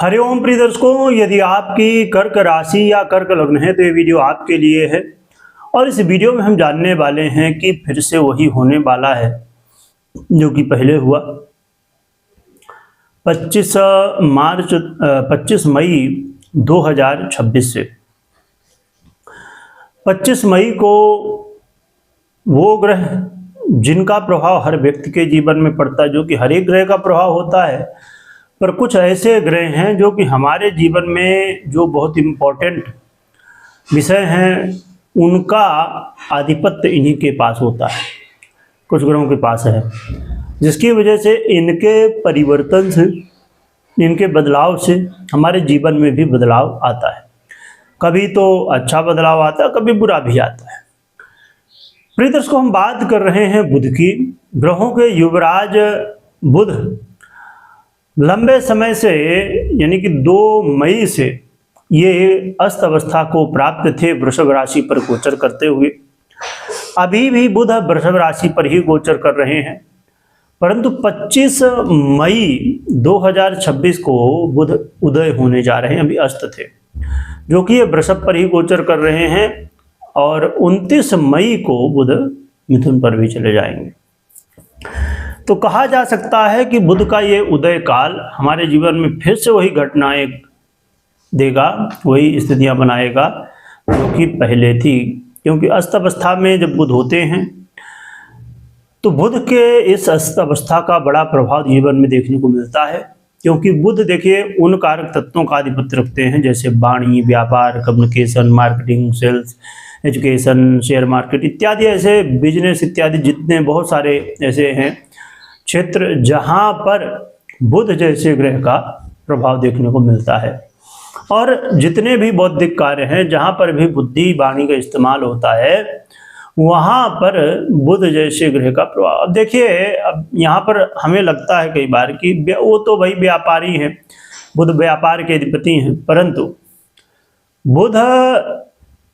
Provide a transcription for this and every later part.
हरिओम प्रिय दर्शकों, यदि आपकी कर्क राशि या कर्क लग्न है तो ये वीडियो आपके लिए है। और इस वीडियो में हम जानने वाले हैं कि फिर से वही होने वाला है जो कि पहले हुआ 25 मई 2026 से। 25 मई को वो ग्रह जिनका प्रभाव हर व्यक्ति के जीवन में पड़ता है, जो कि हर एक ग्रह का प्रभाव होता है, पर कुछ ऐसे ग्रह हैं जो कि हमारे जीवन में जो बहुत इम्पोर्टेंट विषय हैं उनका आधिपत्य इन्हीं के पास होता है, कुछ ग्रहों के पास है, जिसकी वजह से इनके परिवर्तन से, इनके बदलाव से हमारे जीवन में भी बदलाव आता है। कभी तो अच्छा बदलाव आता है, कभी बुरा भी आता है। प्रिय दर्शकों, हम बात कर रहे हैं बुध की। ग्रहों के युवराज बुध लंबे समय से यानी कि 2 मई से ये अस्त अवस्था को प्राप्त थे वृषभ राशि पर गोचर करते हुए। अभी भी बुध वृषभ राशि पर ही गोचर कर रहे हैं, परंतु 25 मई 2026 को बुध उदय होने जा रहे हैं। अभी अस्त थे जो कि ये वृषभ पर ही गोचर कर रहे हैं, और 29 मई को बुध मिथुन पर भी चले जाएंगे। तो कहा जा सकता है कि बुध का ये उदय काल हमारे जीवन में फिर से वही घटनाएं देगा, वही स्थितियां बनाएगा जो कि पहले थी। क्योंकि अस्त अवस्था में जब बुध होते हैं तो बुध के इस अस्त अवस्था का बड़ा प्रभाव जीवन में देखने को मिलता है। क्योंकि बुध देखिए उन कारक तत्वों का आधिपत्य रखते हैं जैसे वाणी, व्यापार, communication, marketing, sales, education, share market इत्यादि, ऐसे बिजनेस इत्यादि जितने बहुत सारे ऐसे हैं क्षेत्र जहां पर बुध जैसे ग्रह का प्रभाव देखने को मिलता है। और जितने भी बौद्धिक कार्य हैं जहां पर भी बुद्धि वाणी का इस्तेमाल होता है वहां पर बुध जैसे ग्रह का प्रभाव। अब देखिए, अब यहाँ पर हमें लगता है कई बार कि वो तो भाई व्यापारी हैं, बुध व्यापार के अधिपति हैं, परंतु बुध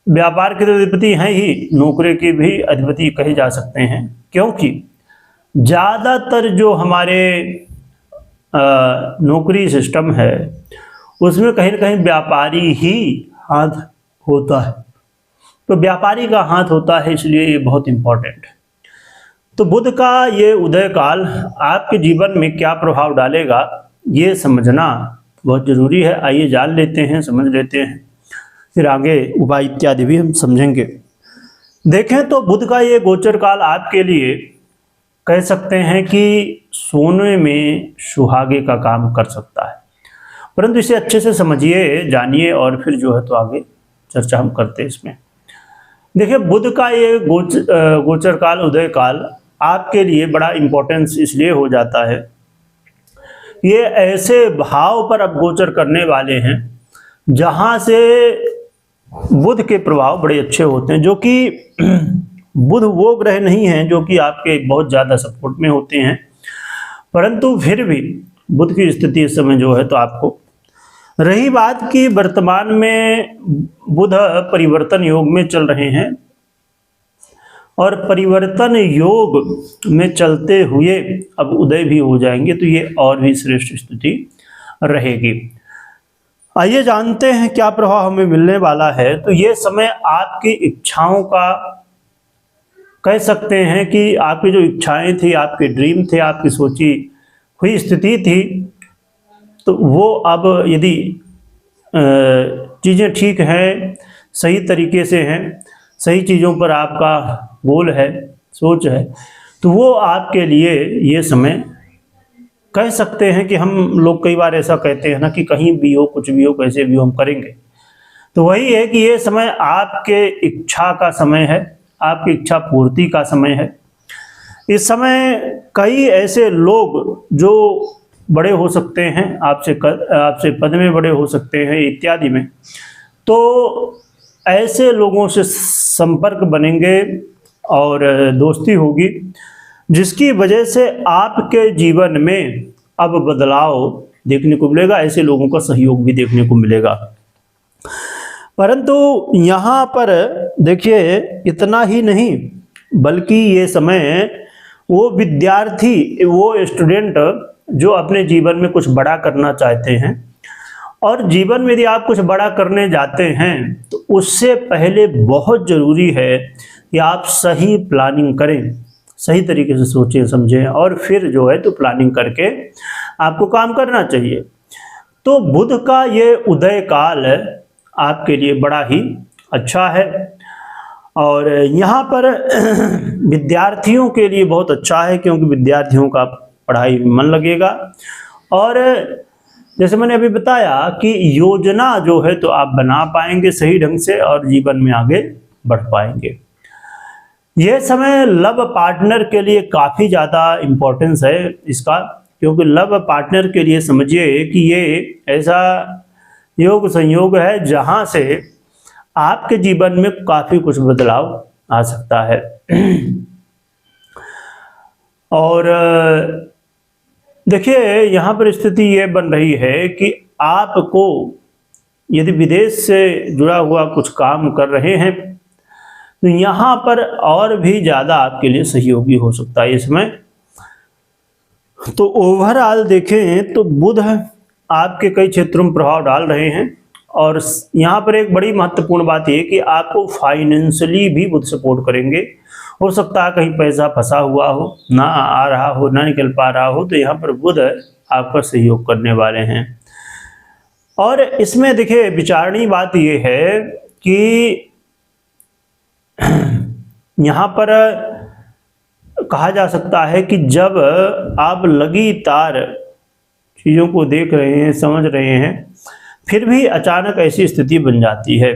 व्यापार के अधिपति हैं ही, नौकरी के भी अधिपति कहे जा सकते हैं। क्योंकि ज़्यादातर जो हमारे नौकरी सिस्टम है उसमें कहीं ना कहीं व्यापारी ही हाथ होता है, तो व्यापारी का हाथ होता है, इसलिए ये बहुत इम्पोर्टेंट है। तो बुध का ये उदय काल आपके जीवन में क्या प्रभाव डालेगा ये समझना बहुत ज़रूरी है। आइए जान लेते हैं, समझ लेते हैं, फिर आगे उपाय इत्यादि भी हम समझेंगे। देखें तो बुध का ये गोचर काल आपके लिए कह सकते हैं कि सोने में सुहागे का काम कर सकता है, परंतु इसे अच्छे से समझिए, जानिए, और फिर जो है तो आगे चर्चा हम करते हैं इसमें। देखिए, बुध का ये गोचर काल, उदय काल आपके लिए बड़ा इम्पोर्टेंस इसलिए हो जाता है, ये ऐसे भाव पर अब गोचर करने वाले हैं जहां से बुध के प्रभाव बड़े अच्छे होते हैं। जो कि बुध वो ग्रह नहीं हैं जो कि आपके बहुत ज़्यादा सपोर्ट में होते हैं, परंतु फिर भी बुध की स्थिति इस समय जो है तो आपको। रही बात कि वर्तमान में बुध परिवर्तन योग में चल रहे हैं, और परिवर्तन योग में चलते हुए अब उदय भी हो जाएंगे, तो ये और भी श्रेष्ठ स्थिति रहेगी। आइए जानते हैं क्या प्रभाव हमें मिलने वाला है। तो ये समय आपकी इच्छाओं का, कह सकते हैं कि आपकी जो इच्छाएं थी, आपके ड्रीम थे, आपकी सोची हुई स्थिति थी, तो वो अब यदि चीज़ें ठीक हैं, सही तरीके से हैं, सही चीज़ों पर आपका गोल है, सोच है, तो वो आपके लिए ये समय कह सकते हैं कि हम लोग कई बार ऐसा कहते हैं ना कि कहीं भी हो, कुछ भी हो, कैसे भी हो, हम करेंगे। तो वही है कि ये समय आपके इच्छा का समय है, आपकी इच्छा पूर्ति का समय है। इस समय कई ऐसे लोग जो बड़े हो सकते हैं, आपसे पद में बड़े हो सकते हैं इत्यादि में, तो ऐसे लोगों से संपर्क बनेंगे और दोस्ती होगी, जिसकी वजह से आपके जीवन में अब बदलाव देखने को मिलेगा, ऐसे लोगों का सहयोग भी देखने को मिलेगा। परंतु यहाँ पर देखिए, इतना ही नहीं बल्कि ये समय वो विद्यार्थी, वो स्टूडेंट जो अपने जीवन में कुछ बड़ा करना चाहते हैं और जीवन में यदि आप कुछ बड़ा करने जाते हैं तो उससे पहले बहुत ज़रूरी है कि आप सही प्लानिंग करें, सही तरीके से सोचें समझें और फिर जो है तो प्लानिंग करके आपको काम करना चाहिए। तो बुध का ये उदय काल आपके लिए बड़ा ही अच्छा है और यहाँ पर विद्यार्थियों के लिए बहुत अच्छा है, क्योंकि विद्यार्थियों का पढ़ाई में मन लगेगा और जैसे मैंने अभी बताया कि योजना जो है तो आप बना पाएंगे सही ढंग से और जीवन में आगे बढ़ पाएंगे। यह समय लव पार्टनर के लिए काफ़ी ज़्यादा इम्पोर्टेंस है इसका, क्योंकि लव पार्टनर के लिए समझिए कि ये ऐसा योग संयोग है जहाँ से आपके जीवन में काफ़ी कुछ बदलाव आ सकता है। और देखिए यहाँ पर स्थिति ये बन रही है कि आपको यदि विदेश से जुड़ा हुआ कुछ काम कर रहे हैं तो यहाँ पर और भी ज़्यादा आपके लिए सहयोगी हो सकता है इसमें। तो ओवरऑल देखें तो बुध आपके कई क्षेत्रों में प्रभाव डाल रहे हैं और यहाँ पर एक बड़ी महत्वपूर्ण बात यह कि आपको फाइनेंशियली भी बुध सपोर्ट करेंगे। हो सकता है कहीं पैसा फंसा हुआ हो, ना आ रहा हो, ना निकल पा रहा हो, तो यहाँ पर बुध आपका सहयोग करने वाले हैं। और इसमें देखिए विचारणीय बात यह है कि यहाँ पर कहा जा सकता है कि जब आप लगातार चीज़ों को देख रहे हैं, समझ रहे हैं, फिर भी अचानक ऐसी स्थिति बन जाती है,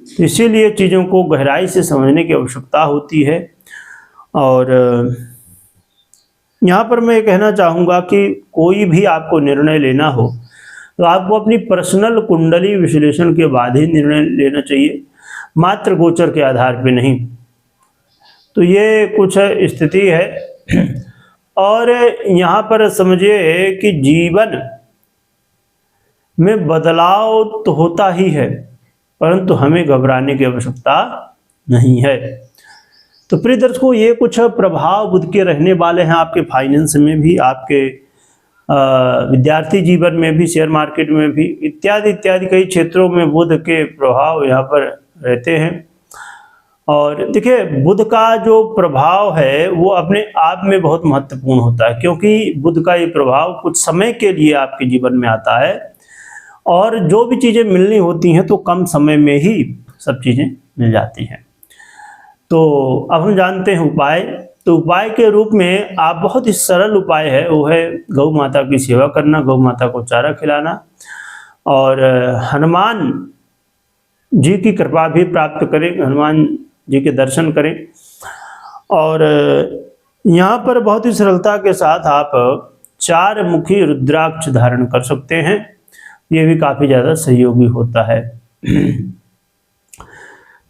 तो इसीलिए चीज़ों को गहराई से समझने की आवश्यकता होती है। और यहाँ पर मैं कहना चाहूँगा कि कोई भी आपको निर्णय लेना हो तो आपको अपनी पर्सनल कुंडली विश्लेषण के बाद ही निर्णय लेना चाहिए, मात्र गोचर के आधार पे नहीं। तो ये कुछ स्थिति है और यहाँ पर समझिए कि जीवन में बदलाव तो होता ही है, परंतु हमें घबराने की आवश्यकता नहीं है। तो प्रिय दर्शकों, ये कुछ प्रभाव बुध के रहने वाले हैं आपके फाइनेंस में भी, आपके विद्यार्थी जीवन में भी, शेयर मार्केट में भी, इत्यादि इत्यादि कई क्षेत्रों में बुध के प्रभाव यहाँ पर रहते हैं। और देखिए बुध का जो प्रभाव है वो अपने आप में बहुत महत्वपूर्ण होता है, क्योंकि बुध का ये प्रभाव कुछ समय के लिए आपके जीवन में आता है और जो भी चीज़ें मिलनी होती हैं तो कम समय में ही सब चीज़ें मिल जाती हैं। तो अब हम जानते हैं उपाय। तो उपाय के रूप में आप बहुत ही सरल उपाय है, वो है गौ माता की सेवा करना, गौ माता को चारा खिलाना और हनुमान जी की कृपा भी प्राप्त करें, हनुमान जी के दर्शन करें। और यहाँ पर बहुत ही सरलता के साथ आप 4 मुखी रुद्राक्ष धारण कर सकते हैं, ये भी काफ़ी ज़्यादा सहयोगी होता है।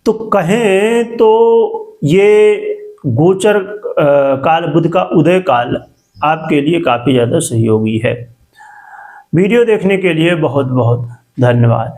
तो कहें तो ये गोचर काल, बुध का उदय काल आपके लिए काफ़ी ज़्यादा सहयोगी है। वीडियो देखने के लिए बहुत बहुत धन्यवाद।